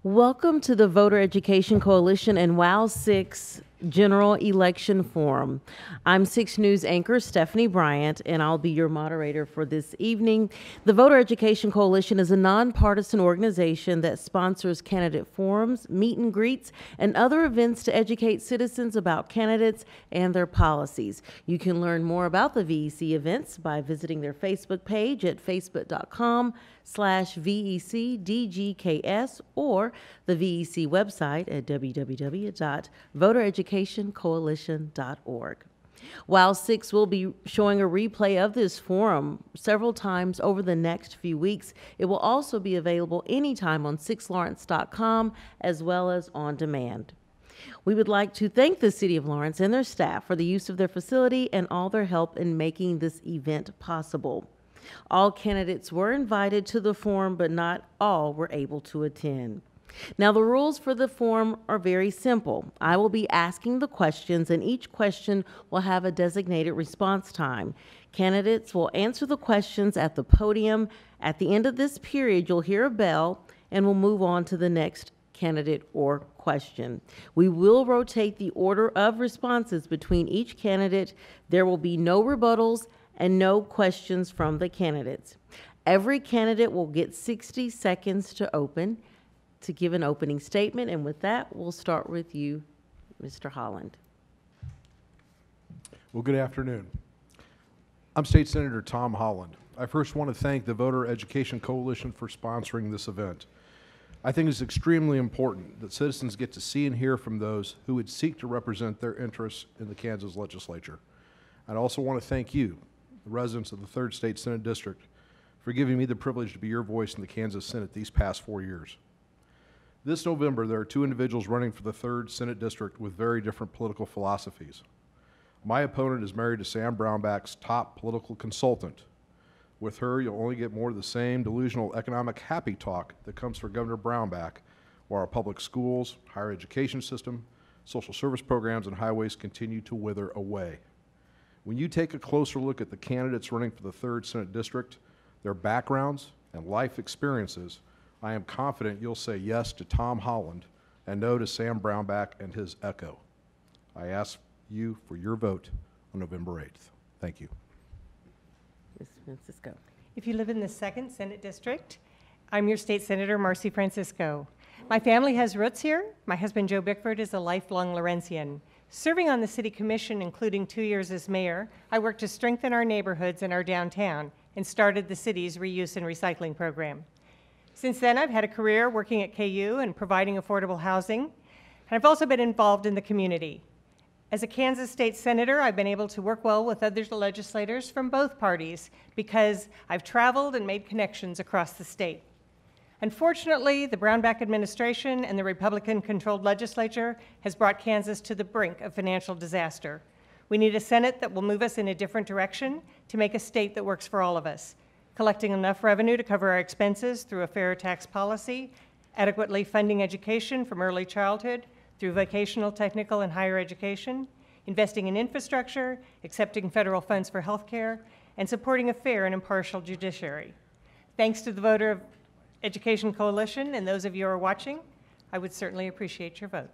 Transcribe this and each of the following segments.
Welcome to the Voter Education Coalition and WOW 6 General Election Forum. I'm 6 News anchor Stephanie Bryant, and I'll be your moderator for this evening. The Voter Education Coalition is a nonpartisan organization that sponsors candidate forums, meet and greets, and other events to educate citizens about candidates and their policies. You can learn more about the VEC events by visiting their Facebook page at facebook.com/VECDGKS or the VEC website at www.votereducationcoalition.org. WOW 6 will be showing a replay of this forum several times over the next few weeks. It will also be available anytime on 6lawrence.com as well as on demand. We would like to thank the City of Lawrence and their staff for the use of their facility and all their help in making this event possible. All candidates were invited to the forum, but not all were able to attend. Now, the rules for the forum are very simple. I will be asking the questions, and each question will have a designated response time. Candidates will answer the questions at the podium. At the end of this period, you'll hear a bell, and we'll move on to the next candidate or question. We will rotate the order of responses between each candidate. There will be no rebuttals and no questions from the candidates. Every candidate will get 60 seconds to give an opening statement, and with that, we'll start with you, Mr. Holland. Well, good afternoon. I'm State Senator Tom Holland. I first want to thank the Voter Education Coalition for sponsoring this event. I think it's extremely important that citizens get to see and hear from those who would seek to represent their interests in the Kansas legislature. I'd also want to thank you, the residents of the 3rd State Senate District, for giving me the privilege to be your voice in the Kansas Senate these past 4 years. This November, there are 2 individuals running for the 3rd Senate District with very different political philosophies. My opponent is married to Sam Brownback's top political consultant. With her, you'll only get more of the same delusional economic happy talk that comes from Governor Brownback, while our public schools, higher education system, social service programs, and highways continue to wither away. When you take a closer look at the candidates running for the 3rd Senate District, their backgrounds and life experiences, I am confident you'll say yes to Tom Holland and no to Sam Brownback and his echo. I ask you for your vote on November 8th. Thank you. Ms. Francisco. If you live in the 2nd Senate District, I'm your State Senator, Marcy Francisco. My family has roots here. My husband, Joe Bickford, is a lifelong Lawrencian. Serving on the City Commission, including 2 years as mayor, I worked to strengthen our neighborhoods and our downtown and started the city's reuse and recycling program. Since then, I've had a career working at KU and providing affordable housing, and I've also been involved in the community. As a Kansas State Senator, I've been able to work well with other legislators from both parties because I've traveled and made connections across the state. Unfortunately, the Brownback administration and the Republican-controlled legislature has brought Kansas to the brink of financial disaster. We need a Senate that will move us in a different direction to make a state that works for all of us, collecting enough revenue to cover our expenses through a fair tax policy, adequately funding education from early childhood through vocational, technical, and higher education, investing in infrastructure, accepting federal funds for health care, and supporting a fair and impartial judiciary. Thanks to the Voter Education Coalition and those of you who are watching, I would certainly appreciate your vote.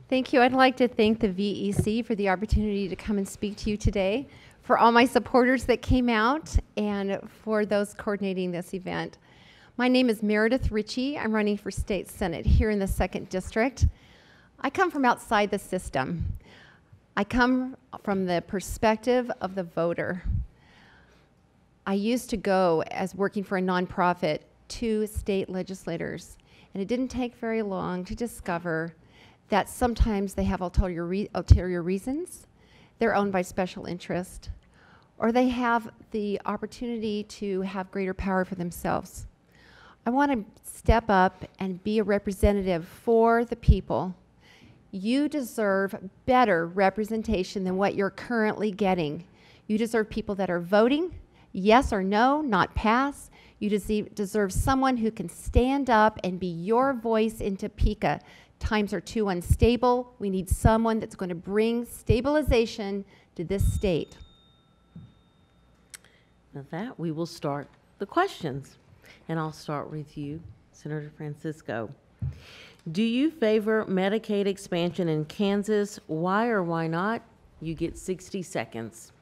Thank you. I'd like to thank the VEC for the opportunity to come and speak to you today, for all my supporters that came out, and for those coordinating this event. My name is Meredith Ritchie. I'm running for State Senate here in the 2nd District. I come from outside the system. I come from the perspective of the voter. I used to go as working for a nonprofit to state legislators, and it didn't take very long to discover that sometimes they have ulterior reasons, they're owned by special interest, or they have the opportunity to have greater power for themselves. I want to step up and be a representative for the people. You deserve better representation than what you're currently getting. You deserve people that are voting, yes or no, not pass. You deserve someone who can stand up and be your voice in Topeka. Times are too unstable. We need someone that's going to bring stabilization to this state. With that, we will start the questions. And I'll start with you, Senator Francisco. Do you favor Medicaid expansion in Kansas? Why or why not? You get 60 seconds.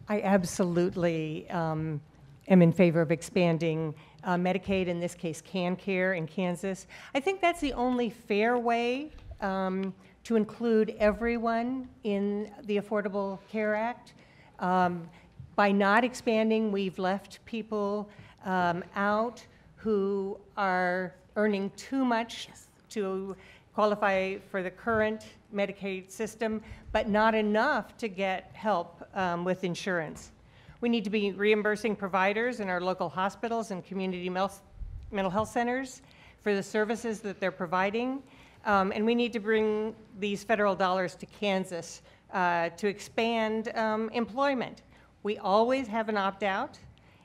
I absolutely am in favor of expanding Medicaid, in this case CanCare in Kansas. I think that's the only fair way to include everyone in the Affordable Care Act. By not expanding, we've left people out who are earning too much to qualify for the current Medicaid system, but not enough to get help with insurance. We need to be reimbursing providers in our local hospitals and community mental health centers for the services that they're providing. And we need to bring these federal dollars to Kansas to expand employment. We always have an opt-out,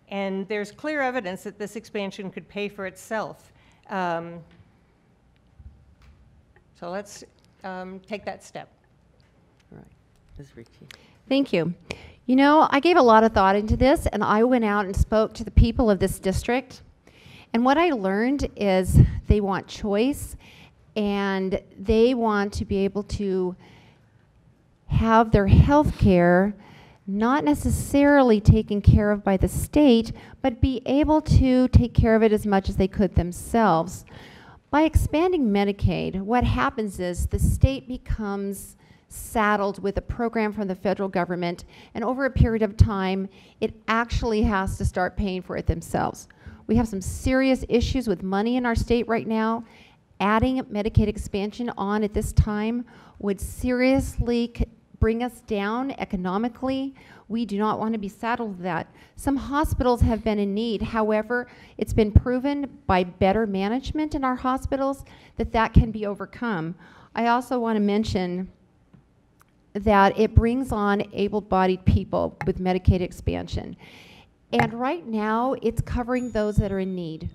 and there's clear evidence that this expansion could pay for itself. So let's take that step. All right, Ms. Ritchie. Thank you. You know, I gave a lot of thought into this, and I went out and spoke to the people of this district. And what I learned is they want choice, and they want to be able to have their health care not necessarily taken care of by the state, but be able to take care of it as much as they could themselves. By expanding Medicaid, what happens is the state becomes saddled with a program from the federal government, and over a period of time, it actually has to start paying for it themselves. We have some serious issues with money in our state right now. Adding Medicaid expansion on at this time would seriously bring us down economically. We do not want to be saddled with that. Some hospitals have been in need. However, it's been proven by better management in our hospitals that that can be overcome. I also want to mention that it brings on able-bodied people with Medicaid expansion. And right now, it's covering those that are in need.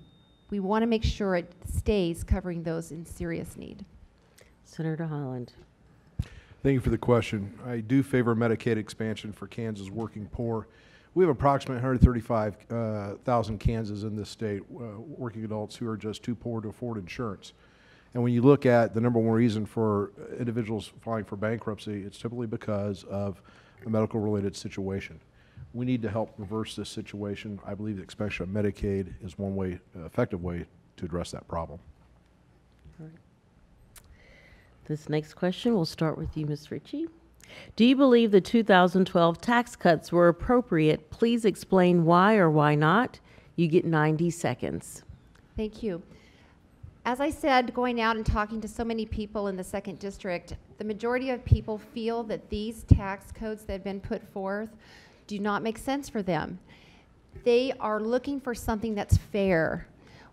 We want to make sure it stays covering those in serious need. Senator Holland. Thank you for the question. I do favor Medicaid expansion for Kansas working poor. We have approximately 135,000 Kansans in this state, working adults who are just too poor to afford insurance. And when you look at the number one reason for individuals filing for bankruptcy, it's typically because of a medical related situation. We need to help reverse this situation. I believe the expansion of Medicaid is one way, effective way to address that problem. All right. This next question will start with you, Ms. Ritchie. Do you believe the 2012 tax cuts were appropriate? Please explain why or why not. You get 90 seconds. Thank you. As I said, going out and talking to so many people in the 2nd District, the majority of people feel that these tax codes that have been put forth do not make sense for them. They are looking for something that's fair.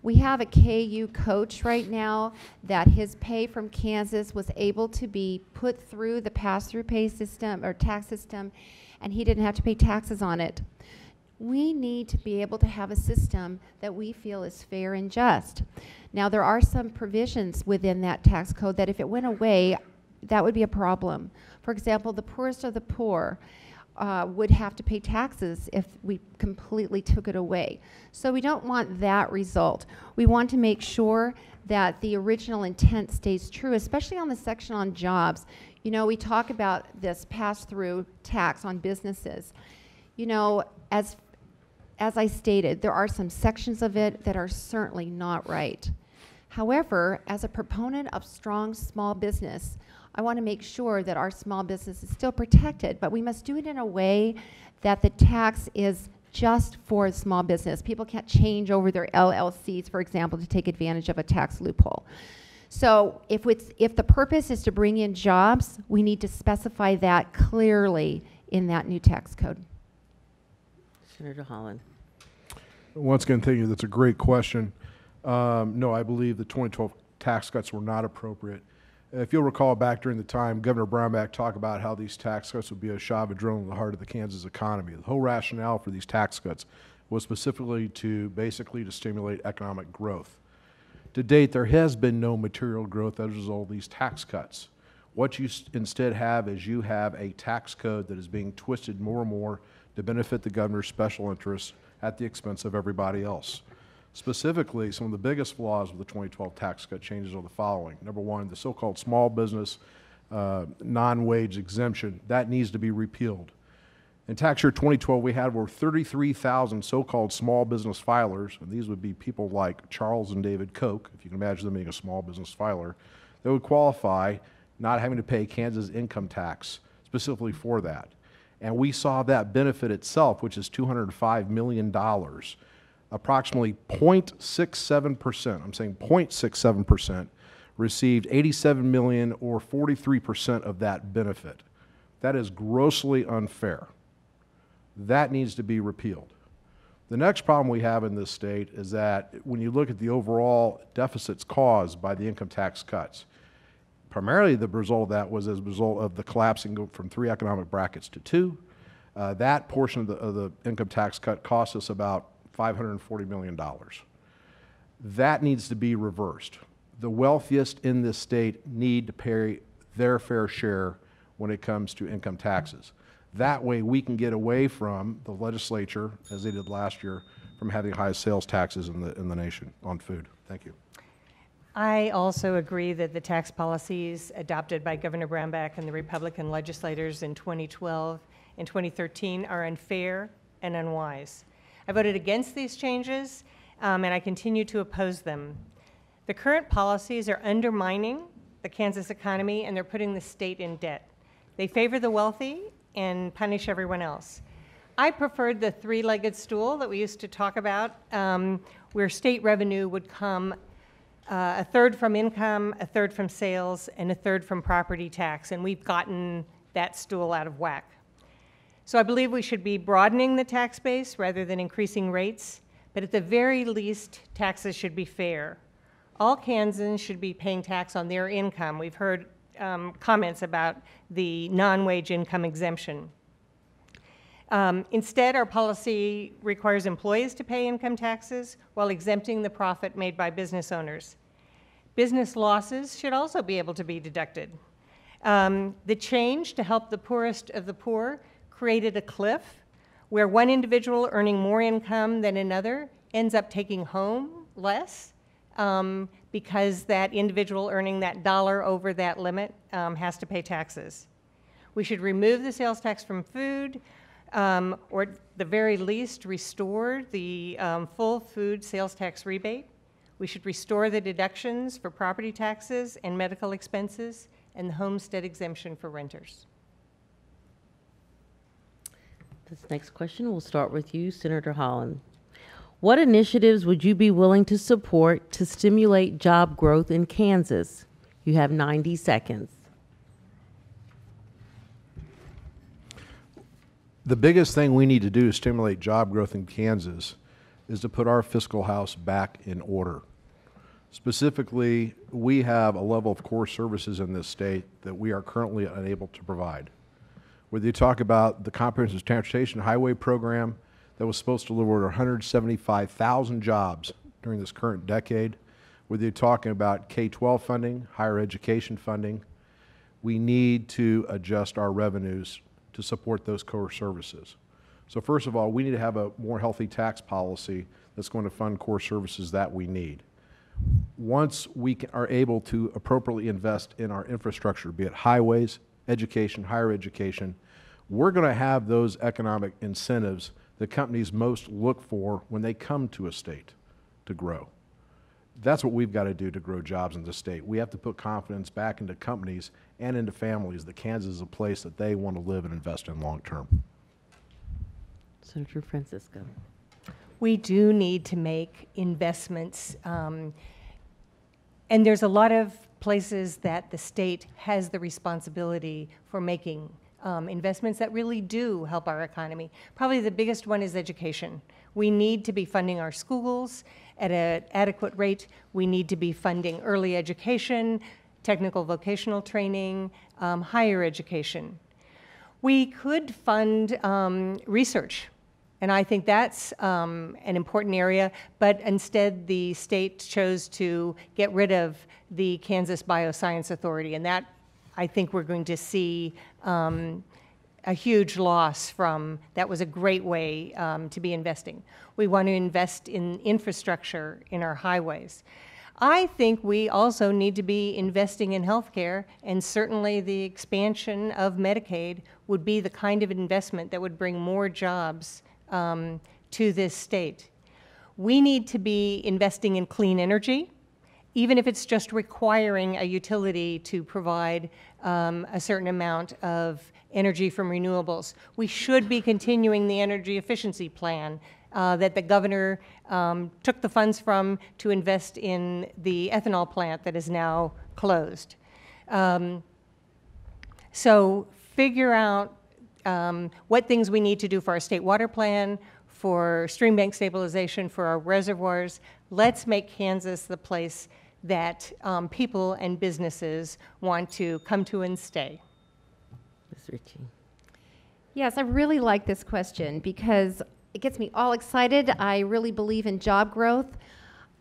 We have a KU coach right now that his pay from Kansas was able to be put through the pass-through pay system or tax system, and he didn't have to pay taxes on it. We need to be able to have a system that we feel is fair and just. Now, there are some provisions within that tax code that if it went away, that would be a problem. For example, the poorest of the poor would have to pay taxes if we completely took it away. So we don't want that result. We want to make sure that the original intent stays true, especially on the section on jobs. You know, we talk about this pass-through tax on businesses. You know, as I stated, there are some sections of it that are certainly not right. However, as a proponent of strong small business, I want to make sure that our small business is still protected, but we must do it in a way that the tax is just for small business. People can't change over their LLCs, for example, to take advantage of a tax loophole. So if the purpose is to bring in jobs, we need to specify that clearly in that new tax code. Senator Holland. Once again, thank you. That's a great question. No, I believe the 2012 tax cuts were not appropriate. If you'll recall back during the time, Governor Brownback talked about how these tax cuts would be a shot of adrenaline in the heart of the Kansas economy. The whole rationale for these tax cuts was specifically to stimulate economic growth. To date, there has been no material growth as a result of these tax cuts. What you instead have is you have a tax code that is being twisted more and more to benefit the governor's special interests at the expense of everybody else. Specifically, some of the biggest flaws with the 2012 tax cut changes are the following. Number one, the so-called small business non-wage exemption, that needs to be repealed. In tax year 2012, we had over 33,000 so-called small business filers, and these would be people like Charles and David Koch, if you can imagine them being a small business filer, that would qualify not having to pay Kansas income tax specifically for that. And we saw that benefit itself, which is $205 million, approximately 0.67%, I'm saying 0.67%, received 87 million or 43% of that benefit. That is grossly unfair. That needs to be repealed. The next problem we have in this state is that when you look at the overall deficits caused by the income tax cuts, primarily the result of that was as a result of the collapsing from 3 economic brackets to 2. That portion of the income tax cut cost us about $540 million. That needs to be reversed. The wealthiest in this state need to pay their fair share when it comes to income taxes. That way we can get away from the legislature, as they did last year, from having high sales taxes in the nation on food. Thank you. I also agree that the tax policies adopted by Governor Brownback and the Republican legislators in 2012 and 2013 are unfair and unwise. I voted against these changes, and I continue to oppose them. The current policies are undermining the Kansas economy, and they're putting the state in debt. They favor the wealthy and punish everyone else. I preferred the three-legged stool that we used to talk about, where state revenue would come a third from income, a third from sales, and a third from property tax, and we've gotten that stool out of whack. So I believe we should be broadening the tax base rather than increasing rates, but at the very least, taxes should be fair. All Kansans should be paying tax on their income. We've heard comments about the non-wage income exemption. Instead, our policy requires employees to pay income taxes while exempting the profit made by business owners. Business losses should also be able to be deducted. The change to help the poorest of the poor created a cliff where one individual earning more income than another ends up taking home less because that individual earning that dollar over that limit has to pay taxes. We should remove the sales tax from food, or at the very least restore the full food sales tax rebate. We should restore the deductions for property taxes and medical expenses and the homestead exemption for renters. This next question will start with you, Senator Holland. What initiatives would you be willing to support to stimulate job growth in Kansas? You have 90 seconds. The biggest thing we need to do to stimulate job growth in Kansas is to put our fiscal house back in order. Specifically, we have a level of core services in this state that we are currently unable to provide. Whether you talk about the Comprehensive Transportation Highway Program that was supposed to deliver 175,000 jobs during this current decade, whether you're talking about K-12 funding, higher education funding, we need to adjust our revenues to support those core services. So first of all, we need to have a more healthy tax policy that's going to fund core services that we need. Once we are able to appropriately invest in our infrastructure, be it highways, education, higher education, we're going to have those economic incentives that companies most look for when they come to a state to grow. That's what we've got to do to grow jobs in the state. We have to put confidence back into companies and into families that Kansas is a place that they want to live and invest in long term. Senator Francisco. We do need to make investments, and there's a lot of places that the state has the responsibility for making investments that really do help our economy. Probably the biggest one is education. We need to be funding our schools at an adequate rate. We need to be funding early education, technical vocational training, higher education. We could fund research, and I think that's an important area, but instead the state chose to get rid of the Kansas Bioscience Authority, and that I think we're going to see a huge loss from, that was a great way to be investing. We want to invest in infrastructure in our highways. I think we also need to be investing in healthcare, and certainly the expansion of Medicaid would be the kind of investment that would bring more jobs to this state. We need to be investing in clean energy, even if it's just requiring a utility to provide a certain amount of energy from renewables. We should be continuing the energy efficiency plan that the governor took the funds from to invest in the ethanol plant that is now closed. So figure out what things we need to do for our state water plan, for stream bank stabilization, for our reservoirs. Let's make Kansas the place that people and businesses want to come to and stay. Ms. Ritchie. Yes, I really like this question because it gets me all excited. I really believe in job growth.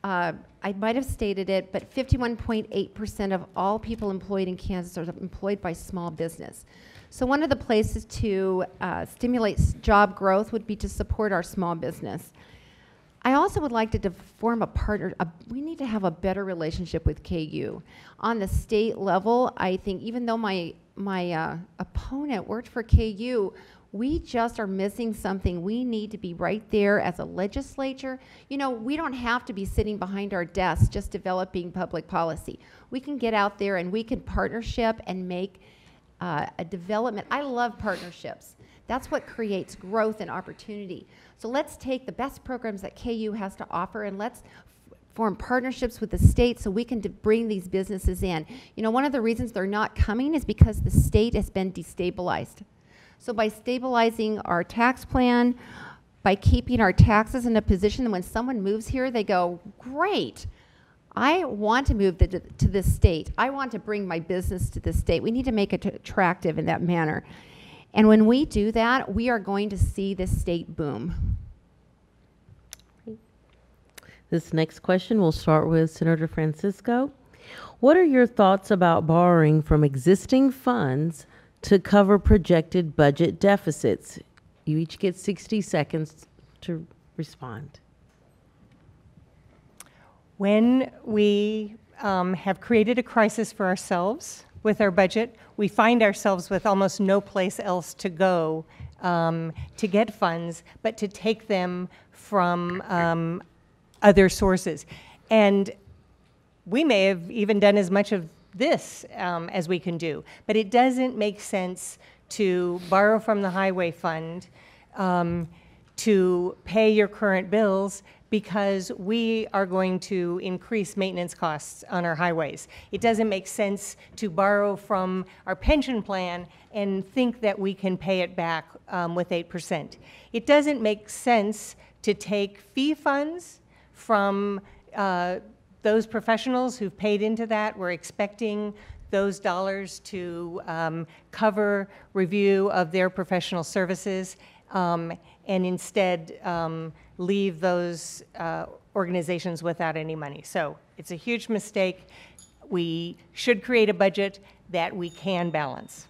I might have stated it, but 51.8% of all people employed in Kansas are employed by small business. So one of the places to stimulate job growth would be to support our small business. I also would like to form a partner. We need to have a better relationship with KU. On the state level, I think even though my opponent worked for KU, we just are missing something. We need to be right there as a legislature. You know, we don't have to be sitting behind our desks just developing public policy. We can get out there and we can partnership and make a development. I love partnerships. That's what creates growth and opportunity. So let's take the best programs that KU has to offer and let's form partnerships with the state so we can bring these businesses in. You know, one of the reasons they're not coming is because the state has been destabilized. So by stabilizing our tax plan, by keeping our taxes in a position that when someone moves here, they go, great, I want to move to this state. I want to bring my business to this state. We need to make it attractive in that manner. And when we do that, we are going to see this state boom. This next question will start with Senator Francisco. What are your thoughts about borrowing from existing funds to cover projected budget deficits? You each get 60 seconds to respond. When we have created a crisis for ourselves with our budget, we find ourselves with almost no place else to go to get funds, but to take them from other sources. And we may have even done as much of this as we can do, but it doesn't make sense to borrow from the highway fund to pay your current bills because we are going to increase maintenance costs on our highways. It doesn't make sense to borrow from our pension plan and think that we can pay it back with 8%. It doesn't make sense to take fee funds from those professionals who've paid into that. We're expecting those dollars to cover review of their professional services and instead leave those organizations without any money. So it's a huge mistake. We should create a budget that we can balance.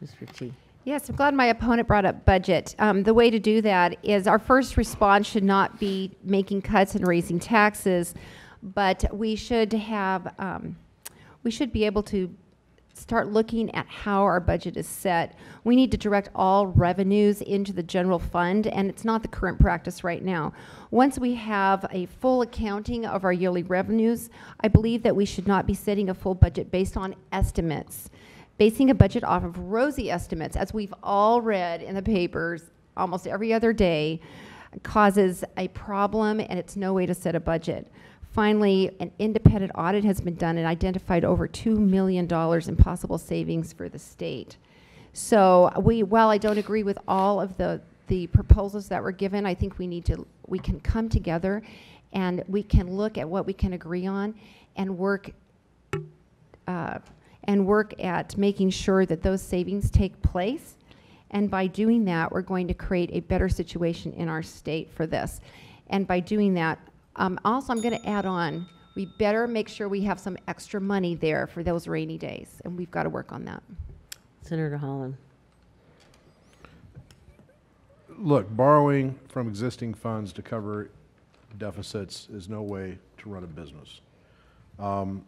Ms. Ritchie. Yes, I'm glad my opponent brought up budget. The way to do that is our first response should not be making cuts and raising taxes, but we should have, we should be able to start looking at how our budget is set. We need to direct all revenues into the general fund, and it's not the current practice right now. Once we have a full accounting of our yearly revenues, I believe that we should not be setting a full budget based on estimates. Basing a budget off of rosy estimates, as we've all read in the papers almost every other day, causes a problem, and it's no way to set a budget. Finally, an independent audit has been done and identified over $2 million in possible savings for the state. So while I don't agree with all of the proposals that were given, I think we can come together and we can look at what we can agree on and work at making sure that those savings take place. And by doing that, we're going to create a better situation in our state for this. And by doing that, also I'm going to add on, we better make sure we have some extra money there for those rainy days. And we've got to work on that. Senator Holland. Look, borrowing from existing funds to cover deficits is no way to run a business. And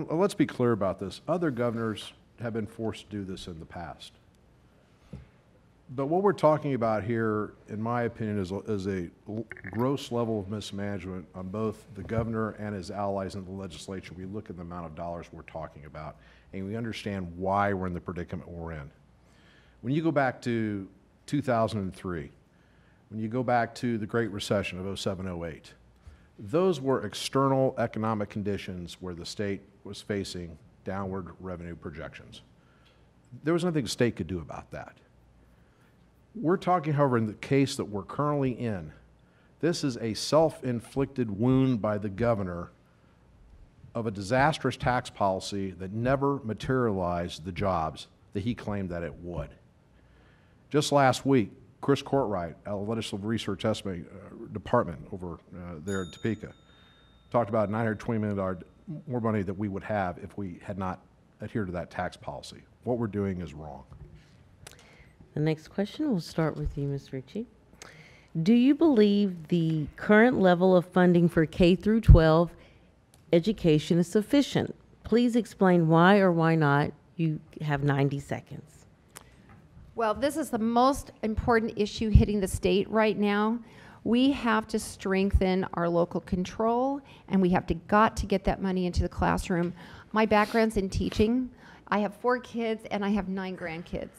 let's be clear about this. Other governors have been forced to do this in the past. But what we're talking about here, in my opinion, is a gross level of mismanagement on both the governor and his allies in the legislature. We look at the amount of dollars we're talking about, and we understand why we're in the predicament we're in. When you go back to 2003, when you go back to the Great Recession of 07, 08, those were external economic conditions where the state was facing downward revenue projections. There was nothing the state could do about that. We're talking, however, in the case that we're currently in, this is a self-inflicted wound by the governor of a disastrous tax policy that never materialized the jobs that he claimed that it would. Just last week, Chris Courtwright, out of the Legislative Research Estimate Department over there in Topeka, talked about $920 million more money that we would have if we had not adhered to that tax policy. What we're doing is wrong. The next question will start with you, Ms. Ritchie. Do you believe the current level of funding for K through 12 education is sufficient? Please explain why or why not. You have 90 seconds. Well, this is the most important issue hitting the state right now. We have to strengthen our local control, and we have got to get that money into the classroom. My background's in teaching. I have 4 kids, and I have 9 grandkids.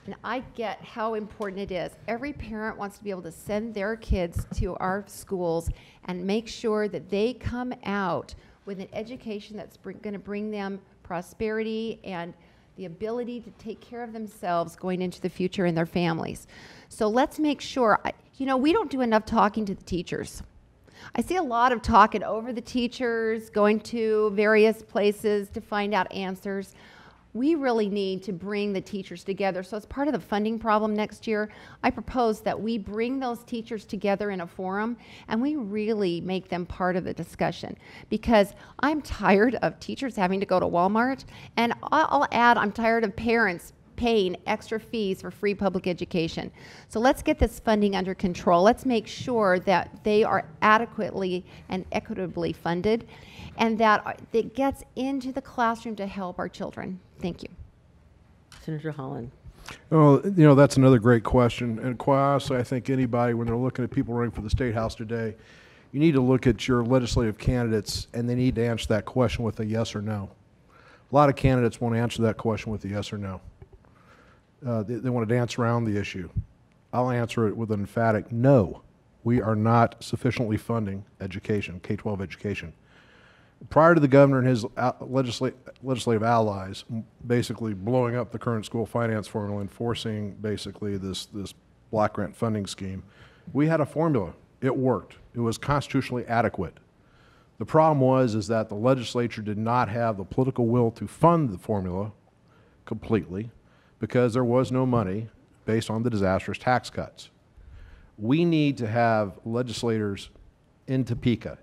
And I get how important it is. Every parent wants to be able to send their kids to our schools and make sure that they come out with an education that's going to bring them prosperity and the ability to take care of themselves going into the future and their families. So let's make sure, you know, we don't do enough talking to the teachers. I see a lot of talking over the teachers, going to various places to find out answers. We really need to bring the teachers together. So as part of the funding problem next year, I propose that we bring those teachers together in a forum and we really make them part of the discussion, because I'm tired of teachers having to go to Walmart, and I'll add, I'm tired of parents paying extra fees for free public education. So let's get this funding under control. Let's make sure that they are adequately and equitably funded, and that it gets into the classroom to help our children. Thank you. Senator Holland. Well, you know, that's another great question. And quite honestly, I think anybody, when they're looking at people running for the State House today, you need to look at your legislative candidates, and they need to answer that question with a yes or no. A lot of candidates won't answer that question with a yes or no. They want to dance around the issue. I'll answer it with an emphatic no. We are not sufficiently funding education, K-12 education. Prior to the governor and his legislative allies basically blowing up the current school finance formula and forcing basically this block grant funding scheme, we had a formula. It worked. It was constitutionally adequate. The problem is that the legislature did not have the political will to fund the formula completely because there was no money based on the disastrous tax cuts. We need to have legislators in Topeka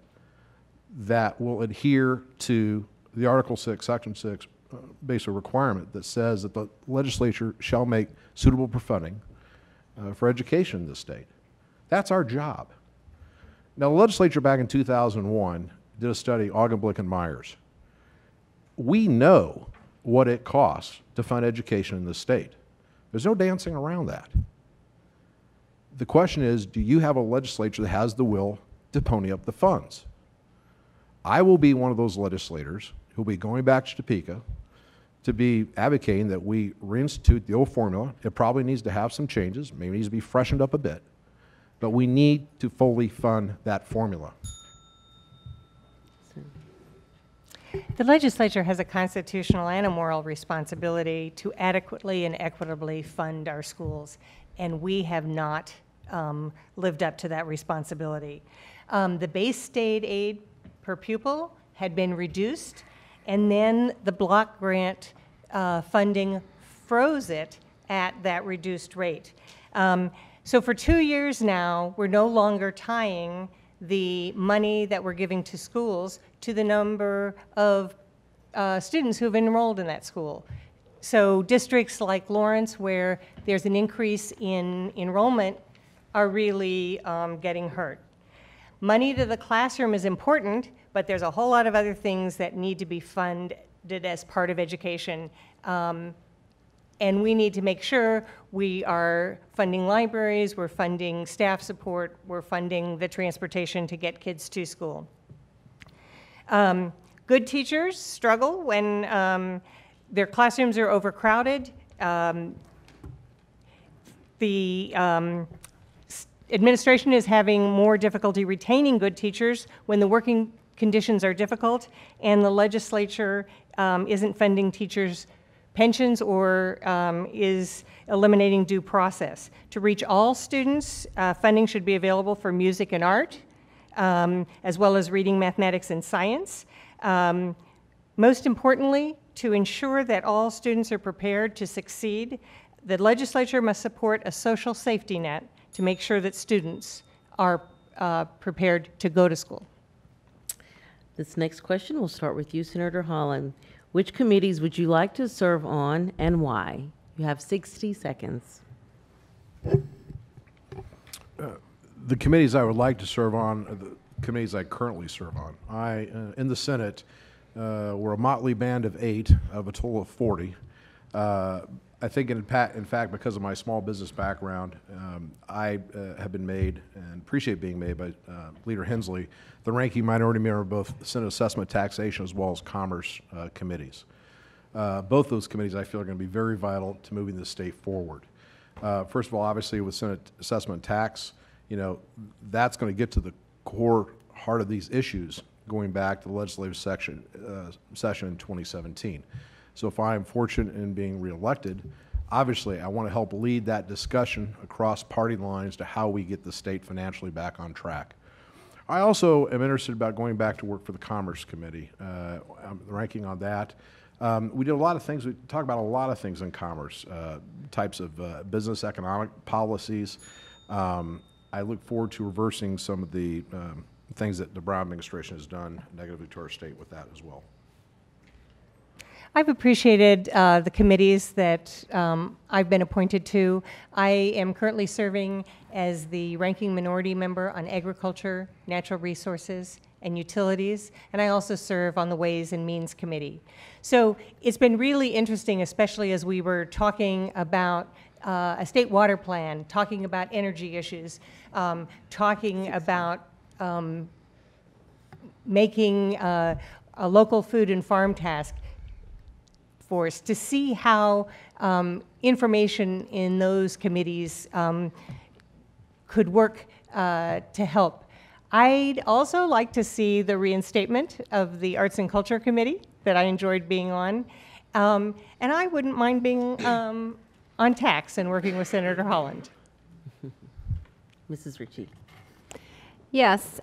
that will adhere to the Article 6, Section 6 basic requirement that says that the legislature shall make suitable funding for education in this state. That's our job. Now, the legislature back in 2001 did a study, Augenblick and Myers. We know what it costs to fund education in this state. There's no dancing around that. The question is, do you have a legislature that has the will to pony up the funds? I will be one of those legislators who will be going back to Topeka to be advocating that we reinstitute the old formula. It probably needs to have some changes, maybe needs to be freshened up a bit, but we need to fully fund that formula. The legislature has a constitutional and a moral responsibility to adequately and equitably fund our schools, and we have not lived up to that responsibility. The base state aid per pupil had been reduced, and then the block grant funding froze it at that reduced rate. So for 2 years now, we're no longer tying the money that we're giving to schools to the number of students who've enrolled in that school. So districts like Lawrence, where there's an increase in enrollment, are really getting hurt. Money to the classroom is important, but there's a whole lot of other things that need to be funded as part of education. And we need to make sure we are funding libraries, we're funding staff support, we're funding the transportation to get kids to school. Good teachers struggle when their classrooms are overcrowded. The administration is having more difficulty retaining good teachers when the working conditions are difficult, and the legislature isn't funding teachers' pensions or is eliminating due process. To reach all students, funding should be available for music and art, as well as reading, mathematics, and science. Most importantly, to ensure that all students are prepared to succeed, the legislature must support a social safety net to make sure that students are prepared to go to school. This next question will start with you, Senator Holland. Which committees would you like to serve on and why? You have 60 seconds. The committees I would like to serve on are the committees I currently serve on. In the Senate, we're a motley band of 8 of a total of 40. I think, in fact, because of my small business background, I have been made, and appreciate being made by Leader Hensley, the ranking minority member of both Senate Assessment, Taxation, as well as Commerce committees. Both those committees, I feel, are going to be very vital to moving the state forward. First of all, obviously, with Senate Assessment and Tax, that's going to get to the core heart of these issues going back to the legislative session in 2017. So if I am fortunate in being reelected, obviously I want to help lead that discussion across party lines to how we get the state financially back on track. I also am interested about going back to work for the Commerce Committee. I'm ranking on that. We did a lot of things, we talk about a lot of things in commerce, types of business economic policies. I look forward to reversing some of the things that the Brown administration has done negatively to our state with that as well. I've appreciated the committees that I've been appointed to. I am currently serving as the ranking minority member on Agriculture, Natural Resources, and Utilities, and I also serve on the Ways and Means Committee. So it's been really interesting, especially as we were talking about a state water plan, talking about energy issues, talking about making a local food and farm task force, to see how information in those committees could work to help. I'd also like to see the reinstatement of the Arts and Culture Committee that I enjoyed being on. And I wouldn't mind being on tax and working with Senator Holland. Mrs. Ritchie. Yes.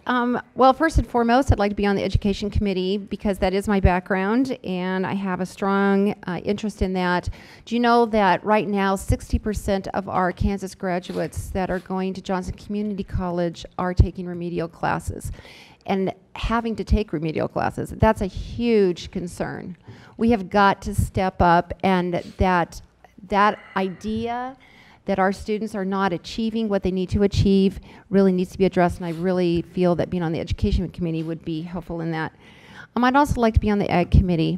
Well, first and foremost, I'd like to be on the Education Committee because that is my background and I have a strong interest in that. Do you know that right now 60% of our Kansas graduates that are going to Johnson Community College are taking remedial classes? And having to take remedial classes, that's a huge concern. We have got to step up, and that idea that our students are not achieving what they need to achieve really needs to be addressed, and I really feel that being on the Education Committee would be helpful in that. I'd also like to be on the Ag Committee.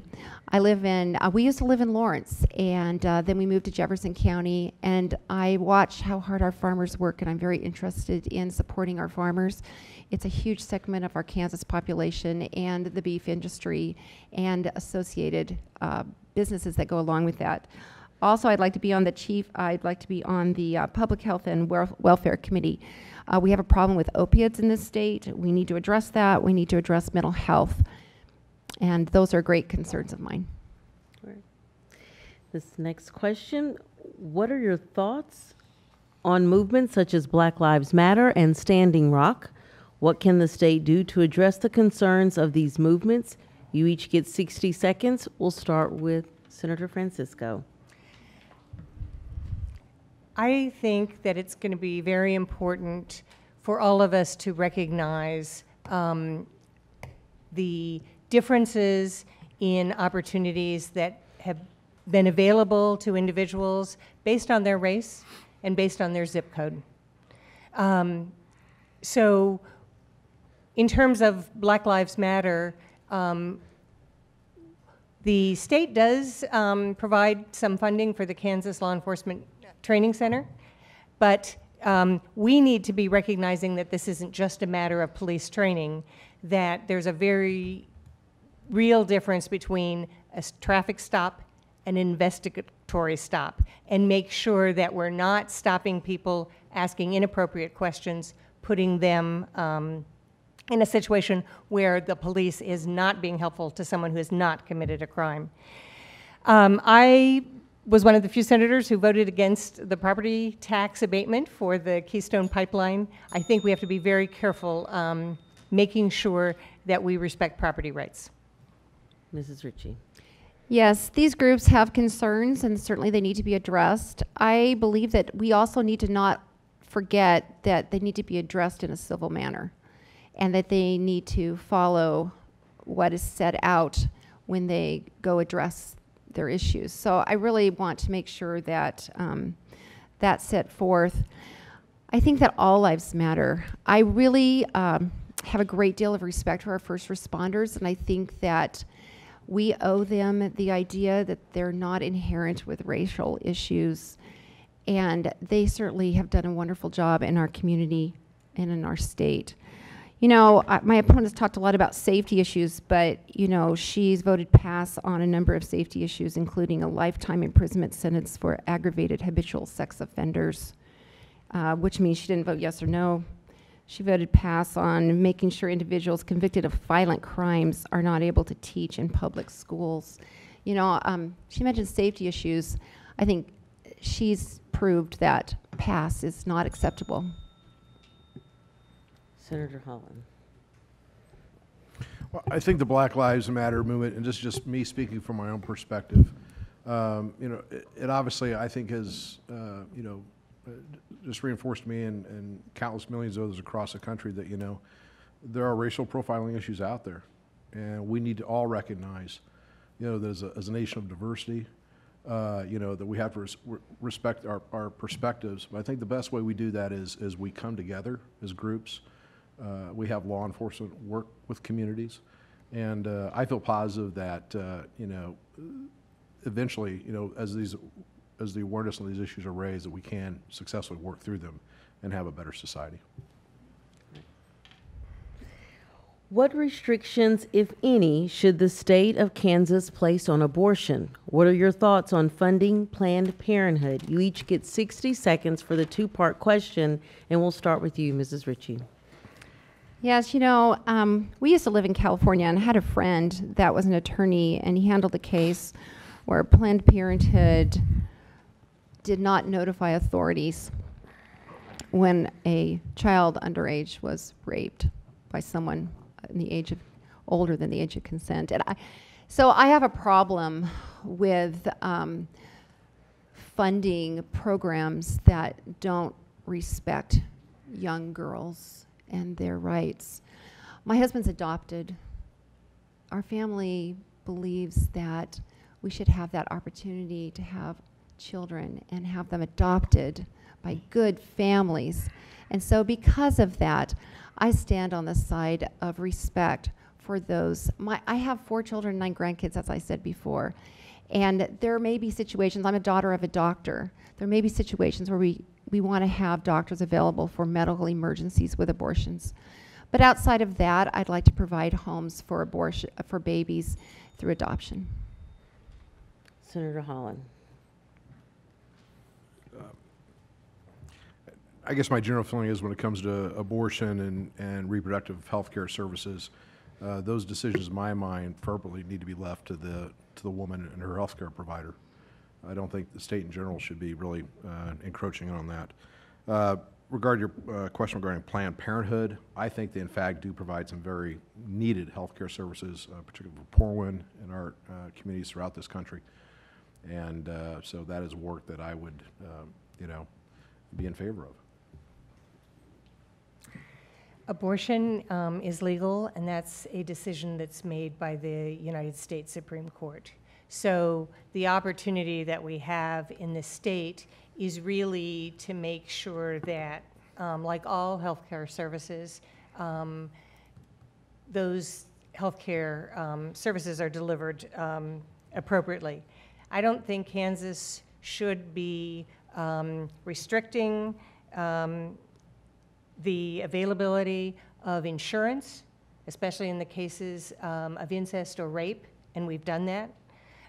We used to live in Lawrence, and then we moved to Jefferson County, and I watch how hard our farmers work, and I'm very interested in supporting our farmers. It's a huge segment of our Kansas population and the beef industry and associated businesses that go along with that. Also, I'd like to be on the Public Health and Welfare Committee. We have a problem with opiates in this state. We need to address that. We need to address mental health. And those are great concerns of mine. Right. This next question, what are your thoughts on movements such as Black Lives Matter and Standing Rock? What can the state do to address the concerns of these movements? You each get 60 seconds. We'll start with Senator Francisco. I think that it's going to be very important for all of us to recognize the differences in opportunities that have been available to individuals based on their race and based on their zip code. So in terms of Black Lives Matter, the state does provide some funding for the Kansas Law Enforcement Training Center, but we need to be recognizing that this isn't just a matter of police training, that there's a very real difference between a traffic stop and an investigatory stop, and make sure that we're not stopping people asking inappropriate questions, putting them in a situation where the police is not being helpful to someone who has not committed a crime. I was one of the few senators who voted against the property tax abatement for the Keystone Pipeline. I think we have to be very careful making sure that we respect property rights. Mrs. Ritchie. Yes, these groups have concerns, and certainly they need to be addressed. I believe that we also need to not forget that they need to be addressed in a civil manner, and that they need to follow what is set out when they go address their issues. So I really want to make sure that that's set forth. I think that all lives matter. I really have a great deal of respect for our first responders, and I think that we owe them the idea that they're not inherent with racial issues, and they certainly have done a wonderful job in our community and in our state. You know, my opponent's talked a lot about safety issues, but, you know, she's voted pass on a number of safety issues, including a lifetime imprisonment sentence for aggravated habitual sex offenders, which means she didn't vote yes or no. She voted pass on making sure individuals convicted of violent crimes are not able to teach in public schools. You know, she mentioned safety issues. I think she's proved that pass is not acceptable. Senator Holland. Well, I think the Black Lives Matter movement, and this is just me speaking from my own perspective, you know, it obviously, I think, has, you know, just reinforced me and countless millions of others across the country that, you know, there are racial profiling issues out there. And we need to all recognize, you know, that as a nation of diversity, you know, that we have to respect our perspectives. But I think the best way we do that is we come together as groups. We have law enforcement work with communities. And I feel positive that, you know, eventually, you know, as the awareness of these issues are raised, that we can successfully work through them and have a better society. What restrictions, if any, should the state of Kansas place on abortion? What are your thoughts on funding Planned Parenthood? You each get 60 seconds for the two-part question, and we'll start with you, Mrs. Ritchie. Yes, you know, we used to live in California, and I had a friend that was an attorney, and he handled a case where Planned Parenthood did not notify authorities when a child underage was raped by someone in the age of older than the age of consent. And so I have a problem with funding programs that don't respect young girls and their rights. My husband's adopted. Our family believes that we should have that opportunity to have children and have them adopted by good families. And so because of that, I stand on the side of respect for those. I have 4 children, 9 grandkids, as I said before. And there may be situations, I'm a daughter of a doctor, there may be situations where we want to have doctors available for medical emergencies with abortions. But outside of that, I'd like to provide homes for abortion, for babies through adoption. Senator Holland. I guess my general feeling is when it comes to abortion and reproductive health care services, those decisions, in my mind, firmly need to be left to the woman and her health care provider. I don't think the state in general should be really encroaching on that. Regarding your question regarding Planned Parenthood, I think they in fact do provide some very needed health care services, particularly for poor women in our communities throughout this country. And so that is work that I would, you know, be in favor of. Abortion is legal, and that's a decision that's made by the United States Supreme Court. So the opportunity that we have in the state is really to make sure that, like all healthcare services, those healthcare services are delivered appropriately. I don't think Kansas should be restricting the availability of insurance, especially in the cases of incest or rape, and we've done that.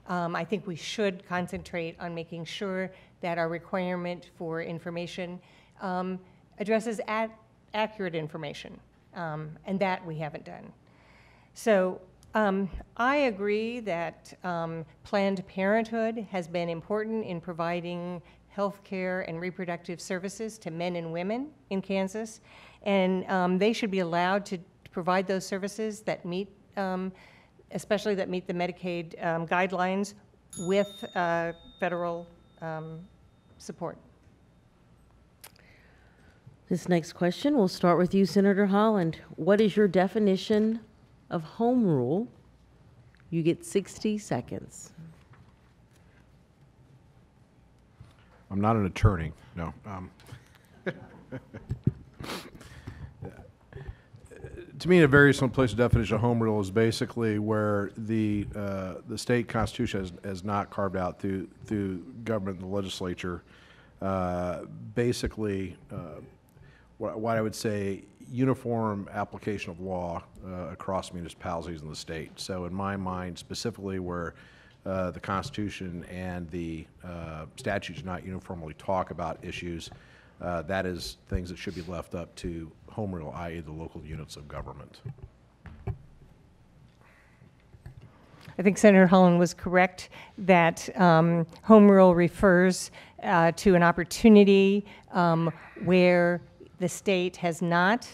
I think we should concentrate on making sure that our requirement for information addresses accurate information, and that we haven't done. So I agree that Planned Parenthood has been important in providing health care and reproductive services to men and women in Kansas, and they should be allowed to provide those services that meet, especially that meet the Medicaid guidelines with federal support. This next question, we'll start with you, Senator Holland. What is your definition of home rule? You get 60 seconds. I'm not an attorney, no. To me, a very simple definition of home rule is basically where the state constitution has not carved out through government and the legislature, basically what I would say uniform application of law across municipalities in the state. So in my mind, specifically where the Constitution and the statutes do not uniformly talk about issues, that is things that should be left up to home rule, i.e. the local units of government. I think Senator Holland was correct that home rule refers to an opportunity where the state has not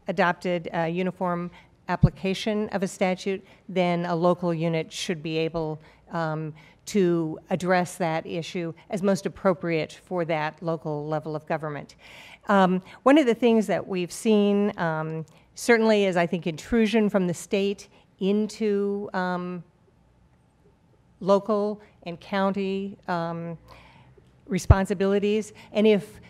adopted a uniform application of a statute, then a local unit should be able to address that issue as most appropriate for that local level of government. One of the things that we've seen certainly is, I think, intrusion from the state into local and county responsibilities. And if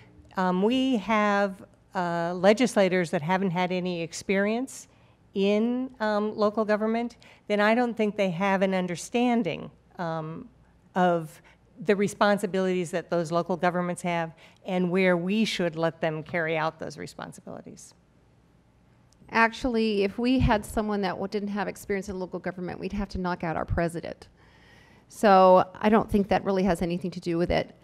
we have legislators that haven't had any experience in local government, then I don't think they have an understanding of the responsibilities that those local governments have and where we should let them carry out those responsibilities. Actually, if we had someone that didn't have experience in local government, we'd have to knock out our president. So I don't think that really has anything to do with it.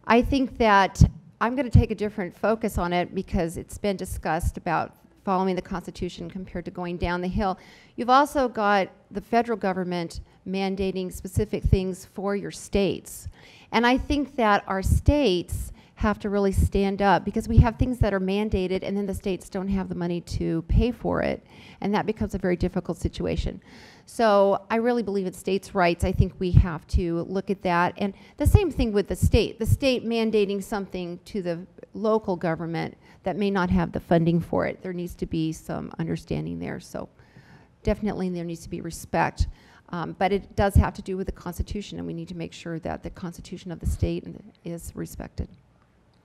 I think that I'm going to take a different focus on it because it's been discussed about following the Constitution compared to going down the hill. You've also got the federal government mandating specific things for your states. And I think that our states have to really stand up because we have things that are mandated and then the states don't have the money to pay for it. And that becomes a very difficult situation. So I really believe in states' rights. I think we have to look at that. And the same thing with the state mandating something to the local government that may not have the funding for it. There needs to be some understanding there. So definitely there needs to be respect. But it does have to do with the Constitution, and we need to make sure that the Constitution of the state is respected.